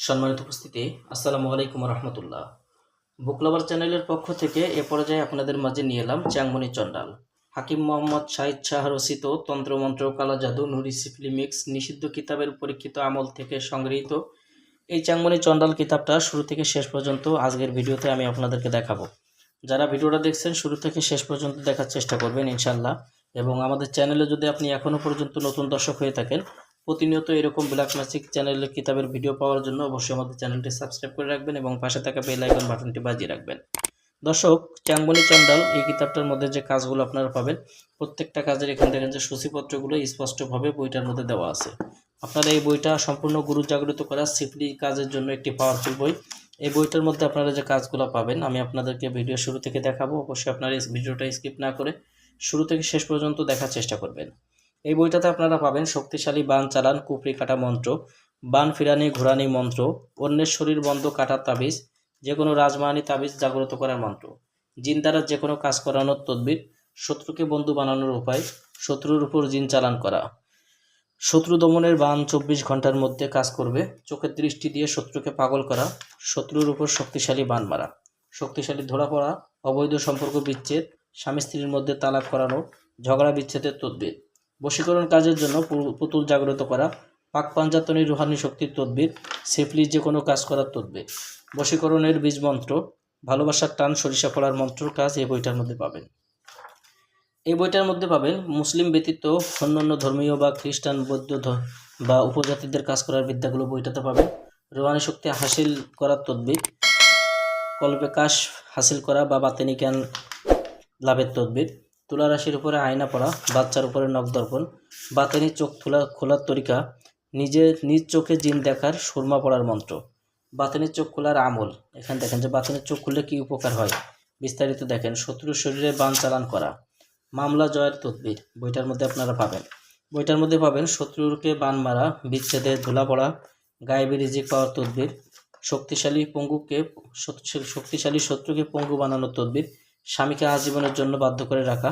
সম্মানিত উপস্থিতি, আসসালামু আলাইকুম রহমতুল্লাহ। বুক লাভার চ্যানেলের পক্ষ থেকে এ পর্যায়ে আপনাদের মাঝে নিয়ে এলাম চ্যাংমনি চণ্ডাল। হাকিম মোহাম্মদ শাহিদ শাহ রচিত তন্ত্রমন্ত্র কালা জাদু নুরি সিফলি মিক্স নিষিদ্ধ কিতাবের পরীক্ষিত আমল থেকে সংগৃহীত এই চ্যাংমনি চণ্ডাল কিতাবটা শুরু থেকে শেষ পর্যন্ত আজকের ভিডিওতে আমি আপনাদেরকে দেখাবো। যারা ভিডিওটা দেখছেন শুরু থেকে শেষ পর্যন্ত দেখার চেষ্টা করবেন ইনশাল্লাহ। এবং আমাদের চ্যানেলে যদি আপনি এখনও পর্যন্ত নতুন দর্শক হয়ে থাকেন, প্রতিনিয়ত এরকম ব্ল্যাক ম্যাজিক চ্যানেলের কিতাবের ভিডিও পাওয়ার জন্য অবশ্যই আমাদের চ্যানেলটি সাবস্ক্রাইব করে রাখবেন এবং পাশে থাকা বেল আইকন বাটনটি বাজিয়ে রাখবেন। দর্শক, চ্যাংমনি চণ্ডাল এই কিতাবটার মধ্যে যে কাজগুলো আপনারা পাবেন, প্রত্যেকটা কাজের এখান থেকে যে সূচিপত্রগুলো স্পষ্টভাবে বইটার মধ্যে দেওয়া আছে। আপনারা এই বইটা সম্পূর্ণ গুরু জাগ্রত করা সিফলি কাজের জন্য একটি পাওয়ারফুল বই। এই বইটার মধ্যে আপনারা যে কাজগুলো পাবেন আমি আপনাদেরকে ভিডিও শুরু থেকে দেখাবো। অবশ্যই আপনারা এই ভিডিওটা স্কিপ না করে শুরু থেকে শেষ পর্যন্ত দেখার চেষ্টা করবেন। এই বইটাতে আপনারা পাবেন শক্তিশালী বান চালান, কুপরি কাটা মন্ত্র, বান ফিরানি ঘোরানি মন্ত্র, অন্যের শরীর বন্ধ কাটার তাবিজ, যে কোনো রাজমাহানি তাবিজ জাগ্রত করার মন্ত্র, জিন দ্বারা যে কোনো কাজ করানোর তদবির, শত্রুকে বন্ধু বানানোর উপায়, শত্রুর উপর জিন চালান করা, শত্রু দমনের বান 24 ঘন্টার মধ্যে কাজ করবে, চোখের দৃষ্টি দিয়ে শত্রুকে পাগল করা, শত্রুর উপর শক্তিশালী বান মারা, শক্তিশালী ধরা পড়া, অবৈধ সম্পর্ক বিচ্ছেদ, স্বামী স্ত্রীর মধ্যে তালাক করানো, ঝগড়া বিচ্ছেদের তদবির, বশীকরণ কাজের জন্য পুতুল জাগ্রত করা, পাক পাঞ্জাতনী রুহানি শক্তির তদবির, সেফলি যে কোনো কাজ করার তদবির, বশীকরণের বীজ মন্ত্র, ভালোবাসার টান সরিষা ফলার মন্ত্রর কাজ এই বইটার মধ্যে পাবেন। এই বইটার মধ্যে পাবেন মুসলিম ব্যতীত অন্যান্য ধর্মীয় বা খ্রিস্টান, বৌদ্ধ বা উপজাতিদের কাজ করার বিদ্যাগুলো বইটাতে পাবেন। রুহানি শক্তি হাসিল করার তদবির, কল্পে কাশ হাসিল করা বা বাতেনি জ্ঞান লাভের তদবির, তুলা রাশির উপরে আয়না পড়া, বাচ্চার উপরে নখদর্পণ, বাতেনি চোখ খোলার তরিকা, নিজ চোখে জিন দেখার সুরমা পড়ার মন্ত্র, বাতেনির চোখ খোলার আমল। এখানে দেখেন যে বাতেনির চোখ খুললে কী উপকার হয়, বিস্তারিত দেখেন। শত্রুর শরীরে বান চালান করা, মামলা জয়ের তদবির বইটার মধ্যে আপনারা পাবেন। বইটার মধ্যে পাবেন শত্রুকে বান মারা, বিচ্ছেদে ধুলা পড়া, গায়েবী রিজিক পাওয়ার তদবির, শক্তিশালী শত্রুকে পঙ্গু বানানোর তদবির, স্বামীকে আজীবনের জন্য বাধ্য করে রাখা,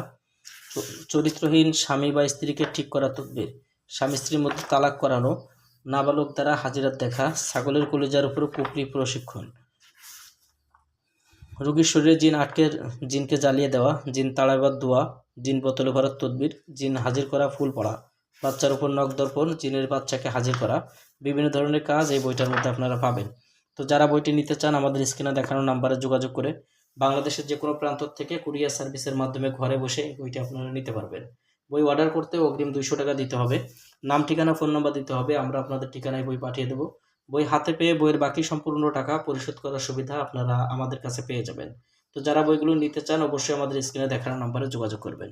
চরিত্রহীন স্বামী বা স্ত্রীকে ঠিক করা তদবির, স্বামী স্ত্রীর মধ্যে তালাক করানো, নাবালক দ্বারা হাজিরাত দেখা, ছাগলের কলিজার উপর কুপরি প্রশিক্ষণ, রোগীর শরীরে জিনকে জ্বালিয়ে দেওয়া, জিন তাড়াবার দোয়া, জিন বোতলে ভরার তদবির, জিন হাজির করা ফুল পড়া, বাচ্চার উপর নখদর্পণ, জিনের বাচ্চাকে হাজির করা, বিভিন্ন ধরনের কাজ এই বইটার মধ্যে আপনারা পাবেন। তো যারা বইটি নিতে চান আমাদের স্ক্রিনে দেখানো নাম্বারে যোগাযোগ করে বাংলাদেশের যে কোনো প্রান্ত থেকে কুরিয়ার সার্ভিসের মাধ্যমে ঘরে বসে বইটি আপনারা নিতে পারবেন। বই অর্ডার করতে অগ্রিম 200 টাকা দিতে হবে। নাম, ঠিকানা, ফোন নাম্বার দিতে হবে। আমরা আপনাদের ঠিকানায় বই পাঠিয়ে দেবো। বই হাতে পেয়ে বইয়ের বাকি সম্পূর্ণ টাকা পরিশোধ করার সুবিধা আপনারা আমাদের কাছে পেয়ে যাবেন। তো যারা বইগুলো নিতে চান অবশ্যই আমাদের স্ক্রিনে দেখানো নাম্বারে যোগাযোগ করবেন।